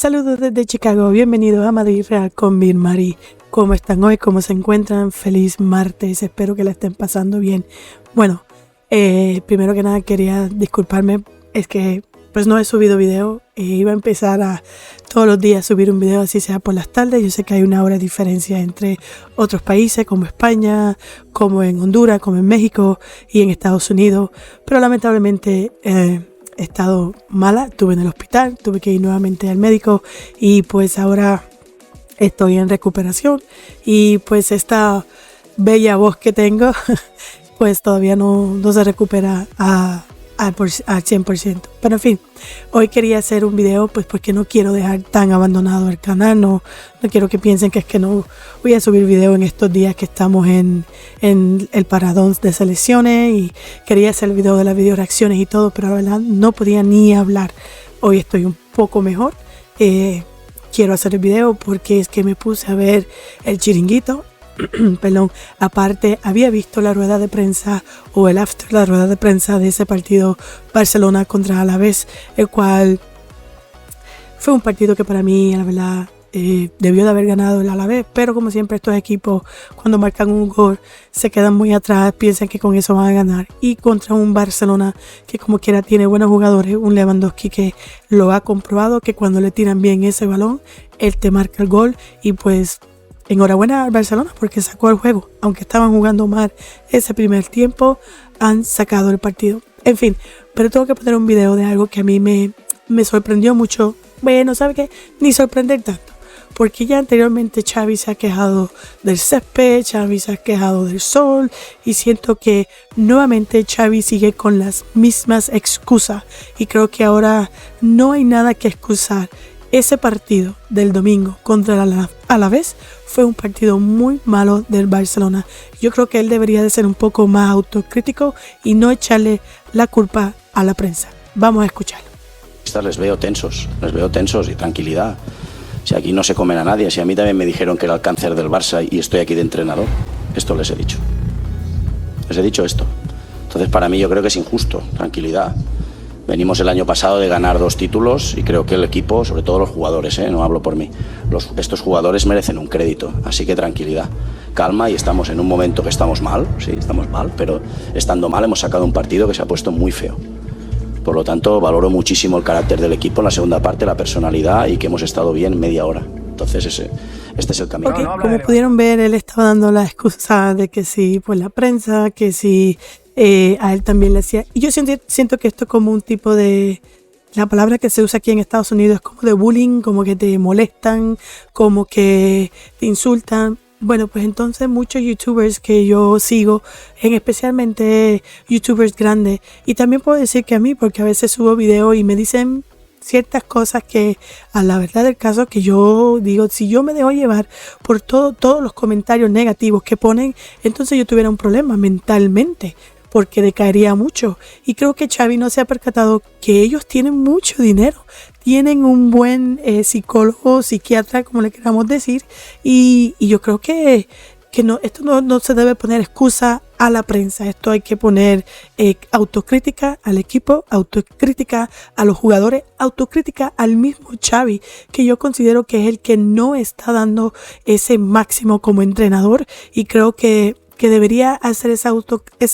Saludos desde Chicago, bienvenidos a Madrid Real con Bill Mari. ¿Cómo están hoy? ¿Cómo se encuentran? Feliz martes, espero que la estén pasando bien. Bueno, primero que nada quería disculparme, es que pues no he subido video. Iba a empezar a todos los días subir un video, así sea por las tardes. Yo sé que hay una hora de diferencia entre otros países como España, como en Honduras, como en México y en Estados Unidos, pero lamentablemente he estado mala, estuve en el hospital, tuve que ir nuevamente al médico y pues ahora estoy en recuperación y pues esta bella voz que tengo pues todavía no se recupera al 100%. Pero en fin, hoy quería hacer un video pues porque no quiero dejar tan abandonado el canal, no quiero que piensen que es que no voy a subir video en estos días que estamos en el paradón de selecciones y quería hacer el video de las video reacciones y todo, pero la verdad no podía ni hablar. Hoy estoy un poco mejor, quiero hacer el video porque es que me puse a ver el Chiringuito. Perdón, aparte había visto la rueda de prensa o el after, la rueda de prensa de ese partido Barcelona contra Alavés, el cual fue un partido que para mí, la verdad, debió de haber ganado el Alavés, pero como siempre estos equipos cuando marcan un gol se quedan muy atrás, piensan que con eso van a ganar, y contra un Barcelona que como quiera tiene buenos jugadores, un Lewandowski que lo ha comprobado, que cuando le tiran bien ese balón, él te marca el gol y pues enhorabuena al Barcelona porque sacó el juego. Aunque estaban jugando mal ese primer tiempo, han sacado el partido. En fin, pero tengo que poner un video de algo que a mí me sorprendió mucho. Bueno, ¿sabe qué? Ni sorprender tanto. Porque ya anteriormente Xavi se ha quejado del césped, Xavi se ha quejado del sol y siento que nuevamente Xavi sigue con las mismas excusas y creo que ahora no hay nada que excusar. Ese partido del domingo contra el Alavés fue un partido muy malo del Barcelona. Yo creo que él debería de ser un poco más autocrítico y no echarle la culpa a la prensa. Vamos a escucharlo. Les veo tensos y tranquilidad. Si aquí no se comen a nadie, si a mí también me dijeron que era el cáncer del Barça y estoy aquí de entrenador, esto les he dicho. Les he dicho esto. Entonces para mí yo creo que es injusto, tranquilidad. Venimos el año pasado de ganar 2 títulos y creo que el equipo, sobre todo los jugadores, no hablo por mí, estos jugadores merecen un crédito, así que tranquilidad, calma, y estamos en un momento que estamos mal, sí, estamos mal, pero estando mal hemos sacado un partido que se ha puesto muy feo. Por lo tanto, valoro muchísimo el carácter del equipo en la segunda parte, la personalidad y que hemos estado bien media hora. Entonces este es el camino. Okay, como pudieron ver, él estaba dando la excusa de que sí, pues la prensa, que sí, a él también le hacía. Y yo siento que esto es como un tipo de... La palabra que se usa aquí en Estados Unidos es como de bullying, como que te molestan, como que te insultan. Bueno, pues entonces muchos youtubers que yo sigo, especialmente youtubers grandes, y también puedo decir que a mí, porque a veces subo videos y me dicen ciertas cosas que a la verdad del caso que yo digo, si yo me dejo llevar por todos los comentarios negativos que ponen, entonces yo tuviera un problema mentalmente, porque decaería mucho. Y creo que Xavi no se ha percatado que ellos tienen mucho dinero, tienen un buen psicólogo, psiquiatra, como le queramos decir, y yo creo que no, esto no se debe poner excusa a la prensa, esto hay que poner autocrítica al equipo, autocrítica a los jugadores, autocrítica al mismo Xavi, que yo considero que es el que no está dando ese máximo como entrenador, y creo que debería hacer esa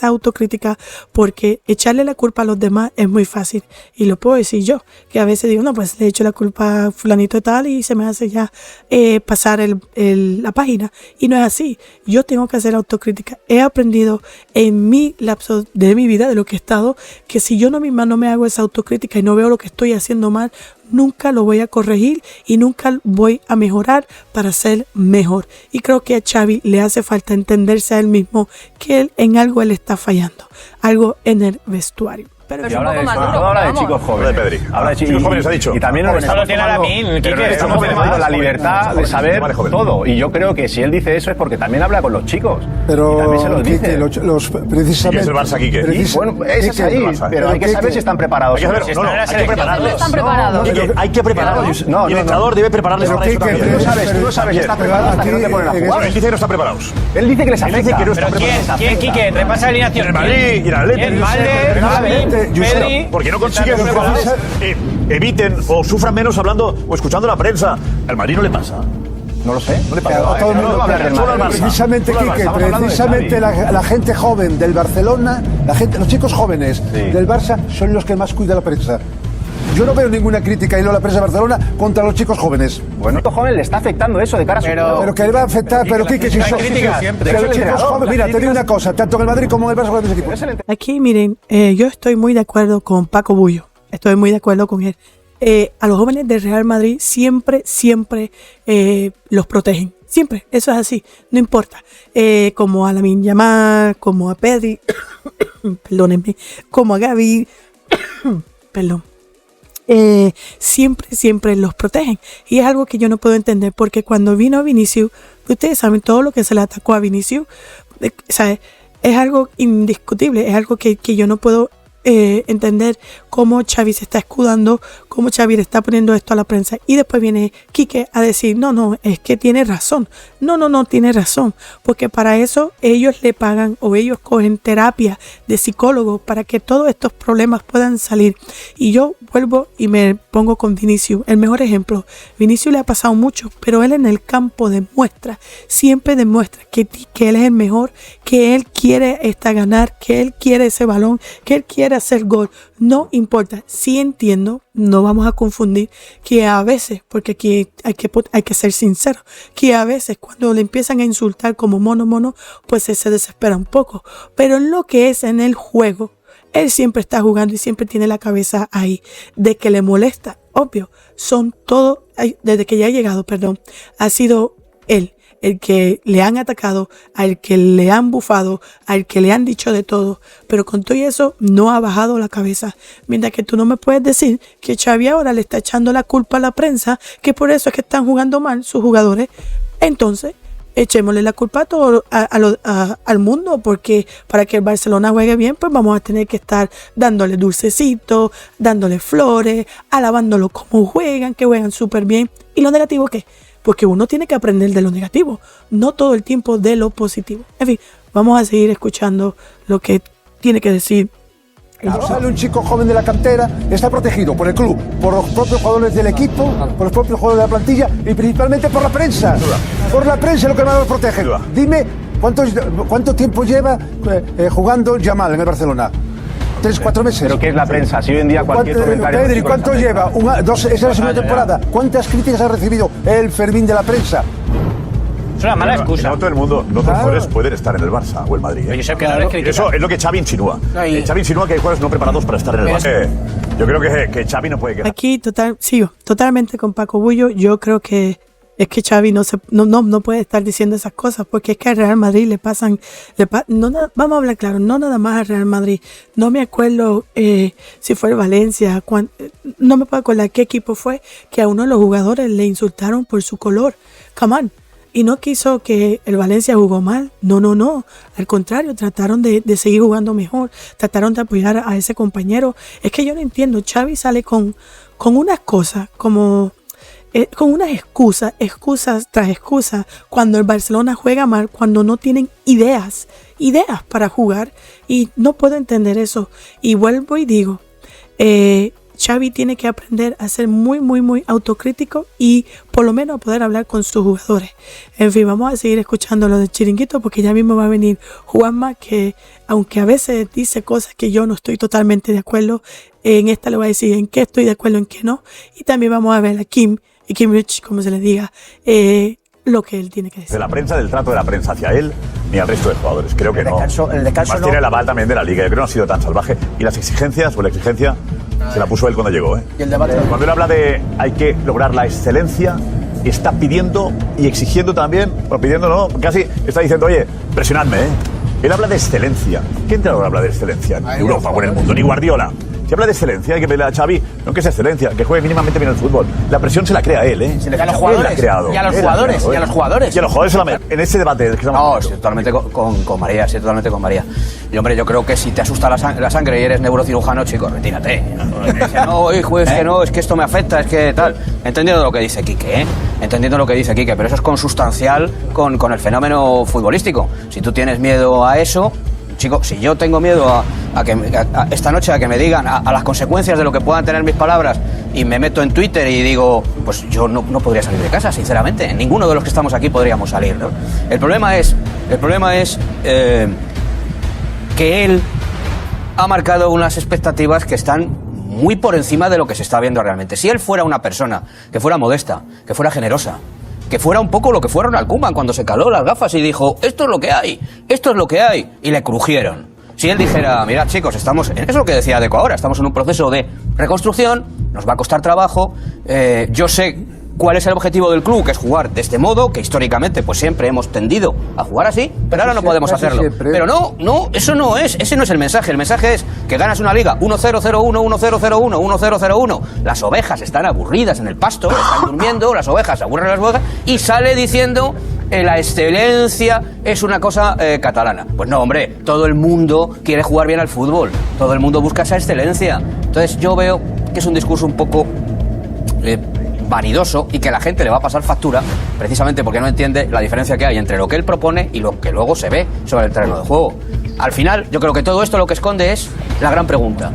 autocrítica, porque echarle la culpa a los demás es muy fácil, y lo puedo decir yo, que a veces digo, no, pues le echo la culpa a fulanito de tal y se me hace ya pasar la página, y no es así. Yo tengo que hacer autocrítica. He aprendido en mi lapso de mi vida, de lo que he estado, que si yo misma no me hago esa autocrítica y no veo lo que estoy haciendo mal, nunca lo voy a corregir y nunca voy a mejorar para ser mejor. Y creo que a Xavi le hace falta entenderse a él mismo que en algo él está fallando, algo en el vestuario. Pero es un poco más duro. Habla de chicos jóvenes. Pedri. Habla de chicos jóvenes, ha dicho. Y también nos Eso lo tiene Lamin. estamos tomando la libertad de saber todo. Y yo creo que si él dice eso es porque también habla con los chicos. Pero y también se los dice. Precisamente. ¿Qué es el Barça, Quique? Bueno, ese es ahí. Pero hay que saber si están preparados. Hay que prepararlos. Están preparados. Hay que prepararlos. No, el entrenador debe prepararles para eso. Tú no sabes si estás preparado hasta que no te ponen a jugar. Él dice que no están preparados. Él dice que les afecta. ¿Pero quién, Quique? Repasa la alineación. El Madrid y el Atlético. Valde, Pedri. Porque no consigues eviten o sufran menos hablando o escuchando la prensa. Al Madrid no le pasa. No lo sé. No le pasa. A todo el mundo, Solo al Barça. precisamente, Solo al Barça. Quique, Estamos hablando de precisamente Xavi. la gente joven del Barcelona, los chicos jóvenes del Barça son los que más cuida la prensa. Yo no veo ninguna crítica y la prensa de Barcelona contra los chicos jóvenes. Bueno, a joven le está afectando eso de cara a su juego. Pero que le va a afectar, pero Quique, si son los chicos jóvenes, mira, te digo una cosa, tanto en el Madrid como en el Barça con los equipos. Aquí, miren, yo estoy muy de acuerdo con Paco Bullo. Estoy muy de acuerdo con él. A los jóvenes del Real Madrid siempre los protegen. Siempre, eso es así, no importa. Como a Lamine Yamal, como a Pedri, perdónenme, como a Gavi, perdón. Siempre los protegen. Y es algo que yo no puedo entender, porque cuando vino Vinicius, ustedes saben todo lo que se le atacó a Vinicius, ¿sabes? Es algo indiscutible, es algo que yo no puedo entender cómo Xavi se está escudando, cómo Xavi le está poniendo esto a la prensa, y después viene Quique a decir no, es que tiene razón. No tiene razón, porque para eso ellos le pagan o ellos cogen terapia de psicólogos para que todos estos problemas puedan salir. Y yo vuelvo y me pongo con Vinicius, el mejor ejemplo. Vinicius le ha pasado mucho, pero él en el campo siempre demuestra que él es el mejor, que él quiere ganar, que él quiere ese balón, que él quiere hacer gol. No importa, sí entiendo, no vamos a confundir que a veces, porque aquí hay que ser sincero, que a veces cuando le empiezan a insultar como mono, pues se desespera un poco. Pero en lo que es en el juego, él siempre está jugando y siempre tiene la cabeza ahí. De que le molesta, obvio, desde que ya ha llegado, ha sido él el que le han atacado, al que le han bufado, al que le han dicho de todo, pero con todo eso no ha bajado la cabeza. Mientras que tú no me puedes decir que Xavi ahora le está echando la culpa a la prensa, que por eso es que están jugando mal sus jugadores. Entonces, echémosle la culpa a todo al mundo, porque para que el Barcelona juegue bien, pues vamos a tener que estar dándole dulcecitos, dándole flores, alabándolo como juegan, que juegan súper bien. ¿Y lo negativo qué? Porque uno tiene que aprender de lo negativo, no todo el tiempo de lo positivo. En fin, vamos a seguir escuchando lo que tiene que decir. Cuando sale un chico joven de la cantera, está protegido por el club, por los propios jugadores del equipo, por los propios jugadores de la plantilla y principalmente por la prensa. Por la prensa es lo que más lo protege. Dime, ¿cuánto tiempo lleva jugando Yamal en el Barcelona? 3-4 meses. ¿Pero qué es la prensa? Si hoy en día cualquier comentario... Pedri, ¿cuánto lleva? Esa es la segunda temporada. ¿Cuántas críticas ha recibido el Fermín de la prensa? Es una mala excusa. No todo el mundo, no todos los jugadores pueden estar en el Barça o el Madrid. Yo sé que no les critica. Eso es lo que Xavi insinúa. Xavi insinúa que hay jugadores no preparados para estar en el Barça. Yo creo que Xavi no puede quedar. Aquí sigo totalmente con Paco Bullo. Yo creo que es que Xavi no puede estar diciendo esas cosas, porque es que al Real Madrid le pasan, vamos a hablar claro, no nada más al Real Madrid. No me acuerdo si fue el Valencia, no me puedo acordar qué equipo fue, que a uno de los jugadores le insultaron por su color. Come on. Y no quiso que el Valencia jugó mal. No. Al contrario, trataron de seguir jugando mejor. Trataron de apoyar a ese compañero. Es que yo no entiendo. Xavi sale con unas cosas como... con unas excusas tras excusas, cuando el Barcelona juega mal, cuando no tienen ideas para jugar, y no puedo entender eso. Y vuelvo y digo, Xavi tiene que aprender a ser muy autocrítico y por lo menos a poder hablar con sus jugadores. En fin, vamos a seguir escuchando lo del Chiringuito, porque ya mismo va a venir Juanma, que aunque a veces dice cosas que yo no estoy totalmente de acuerdo, en esta le voy a decir en qué estoy de acuerdo, en qué no. Y también vamos a ver a Kim Rich, como se le diga, lo que él tiene que decir. De la prensa, del trato de la prensa hacia él, ni al resto de jugadores. Creo que no. El descanso Más no. tiene el aval también de la Liga. Yo creo que no ha sido tan salvaje. Y las exigencias, la exigencia se la puso él cuando llegó. Y el debate. Cuando él habla de hay que lograr la excelencia, está pidiendo y exigiendo también, pidiendo no, casi está diciendo, oye, presionadme, Él habla de excelencia. ¿Qué entrenador habla de excelencia en Europa o en el mundo? Ni Guardiola. Si habla de excelencia, hay que pedirle a Xavi, no que sea excelencia, que juegue mínimamente bien el fútbol. La presión se la crea él, Se le da a los jugadores. Él la ha creado. Y a los Él jugadores. ha creado, Y a los jugadores. Y a los jugadores solamente. En ese debate. No, estoy totalmente con María, estoy totalmente con María. Y hombre, yo creo que si te asusta la sangre y eres neurocirujano, chico, retírate. No, hijo, es que no, es que esto me afecta, es que tal. Entendiendo lo que dice Quique, Entendiendo lo que dice Quique, pero eso es consustancial con el fenómeno futbolístico. Si tú tienes miedo a eso, chicos, si yo tengo miedo a esta noche a que me digan a las consecuencias de lo que puedan tener mis palabras y me meto en Twitter y digo, pues yo no podría salir de casa, sinceramente. Ninguno de los que estamos aquí podríamos salir, ¿no? El problema es que él ha marcado unas expectativas que están muy por encima de lo que se está viendo realmente. Si él fuera una persona que fuera modesta, que fuera generosa, que fuera un poco lo que fue Ronald Koeman cuando se caló las gafas y dijo, esto es lo que hay, y le crujieron. Si él dijera, mirad chicos, es lo que decía Deco ahora, estamos en un proceso de reconstrucción, nos va a costar trabajo, yo sé cuál es el objetivo del club, que es jugar de este modo, que históricamente pues siempre hemos tendido a jugar así, pero ahora no podemos hacerlo. Pero no, ese no es el mensaje. El mensaje es que ganas una liga 1-0-0-1, 1-0-0-1, 1-0-0-1. Las ovejas están aburridas en el pasto, están durmiendo, las ovejas se aburren las ovejas, y sale diciendo la excelencia es una cosa catalana. Pues no, hombre, todo el mundo quiere jugar bien al fútbol, todo el mundo busca esa excelencia. Entonces yo veo que es un discurso un poco vanidoso y que a la gente le va a pasar factura precisamente porque no entiende la diferencia que hay entre lo que él propone y lo que luego se ve sobre el terreno de juego. Al final, yo creo que todo esto lo que esconde es la gran pregunta.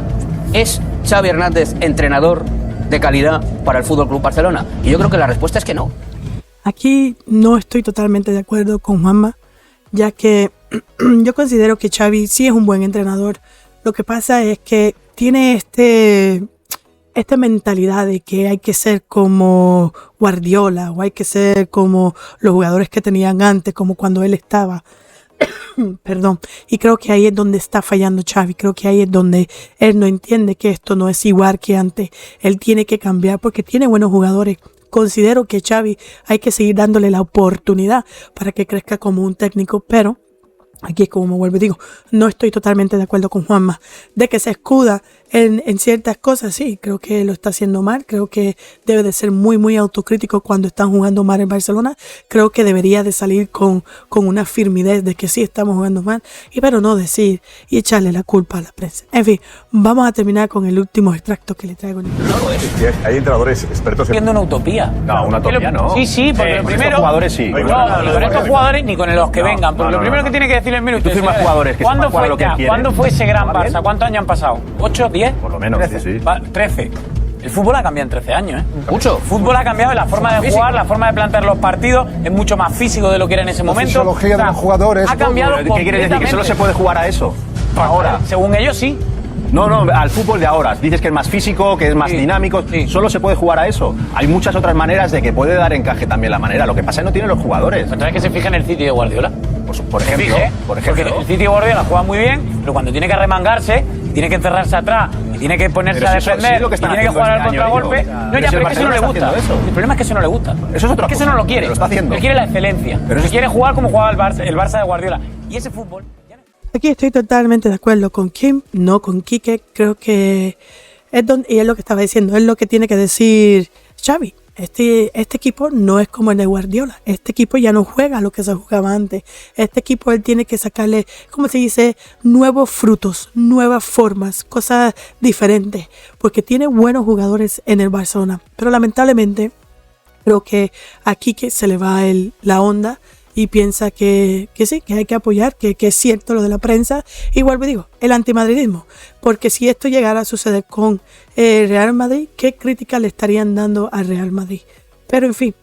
¿Es Xavi Hernández entrenador de calidad para el FC Barcelona? Y yo creo que la respuesta es que no. Aquí no estoy totalmente de acuerdo con Juanma, ya que yo considero que Xavi sí es un buen entrenador. Lo que pasa es que tiene esta mentalidad de que hay que ser como Guardiola o hay que ser como los jugadores que tenían antes, como cuando él estaba. Perdón. Y creo que ahí es donde está fallando Xavi. Creo que ahí es donde él no entiende que esto no es igual que antes. Él tiene que cambiar porque tiene buenos jugadores. Considero que Xavi hay que seguir dándole la oportunidad para que crezca como un técnico, pero aquí es como vuelvo y digo, no estoy totalmente de acuerdo con Juanma. De que se escuda en ciertas cosas, sí, creo que lo está haciendo mal. Creo que debe de ser muy, muy autocrítico cuando están jugando mal en Barcelona. Creo que debería de salir con una firmidez de que sí estamos jugando mal, pero no decir y echarle la culpa a la prensa. En fin, vamos a terminar con el último extracto que le traigo. Hay entrenadores expertos Siendo una utopía. No, una utopía no. Sí, porque lo primero... Estos jugadores sí. No, ni con estos jugadores ni con los que vengan. Porque lo primero que tiene que decirle el minuto. Tú firmas jugadores que ¿Cuándo sepan lo que quieren. ¿Cuándo fue ese gran Barça? ¿Cuántos años han pasado? ¿8, 10? Por lo menos, 13. Sí. 13. El fútbol ha cambiado en 13 años, ¿eh? Mucho. El fútbol ha cambiado, la forma de jugar, la forma de plantear los partidos es mucho más físico de lo que era en ese momento. La fisiología de los jugadores. Ha cambiado. ¿Qué quieres decir? ¿Que solo se puede jugar a eso? Ahora. Según ellos, sí. No, al fútbol de ahora. Dices que es más físico, que es más dinámico. Sí. Solo se puede jugar a eso. Hay muchas otras maneras de que puede dar encaje también la manera. Lo que pasa es que no tienen los jugadores. Entonces que se fije en el City de Guardiola. Por ejemplo. Porque el City de Guardiola juega muy bien, pero cuando tiene que remangarse, tiene que encerrarse atrás y tiene que ponerse a defender, y tiene que jugar al contragolpe. No, ya, pero es que eso no le gusta. El problema es que eso no le gusta. Eso es otra cosa. Es que eso no lo quiere. Lo está haciendo. Él quiere la excelencia. Pero él quiere jugar como jugaba el Barça de Guardiola. Y ese fútbol... Aquí estoy totalmente de acuerdo con Kim, no con Quique. Creo que y es lo que estaba diciendo, es lo que tiene que decir Xavi. Este equipo no es como el de Guardiola. Este equipo ya no juega lo que se jugaba antes. Este equipo él tiene que sacarle, como se dice, nuevos frutos, nuevas formas, cosas diferentes. Porque tiene buenos jugadores en el Barcelona. Pero lamentablemente creo que a Quique se le va la onda. Y piensa que sí, que hay que apoyar, que es cierto lo de la prensa. Igual me digo, el antimadridismo. Porque si esto llegara a suceder con el Real Madrid, ¿qué crítica le estarían dando al Real Madrid? Pero en fin,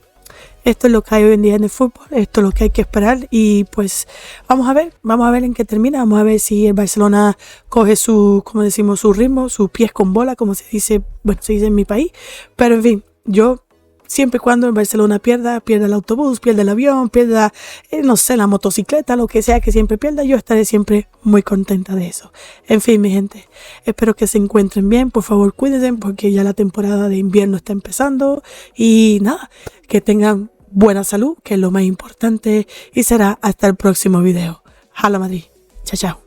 esto es lo que hay hoy en día en el fútbol, esto es lo que hay que esperar. Y pues vamos a ver en qué termina. Vamos a ver si el Barcelona coge como decimos, su ritmo, sus pies con bola, como se dice en mi país. Pero en fin, yo... Siempre y cuando el Barcelona pierda el autobús, pierda el avión, pierda, no sé, la motocicleta, lo que sea que siempre pierda, yo estaré siempre muy contenta de eso. En fin, mi gente, espero que se encuentren bien. Por favor, cuídense porque ya la temporada de invierno está empezando. Y nada, que tengan buena salud, que es lo más importante. Y será hasta el próximo video. Hala Madrid. Chao, chao.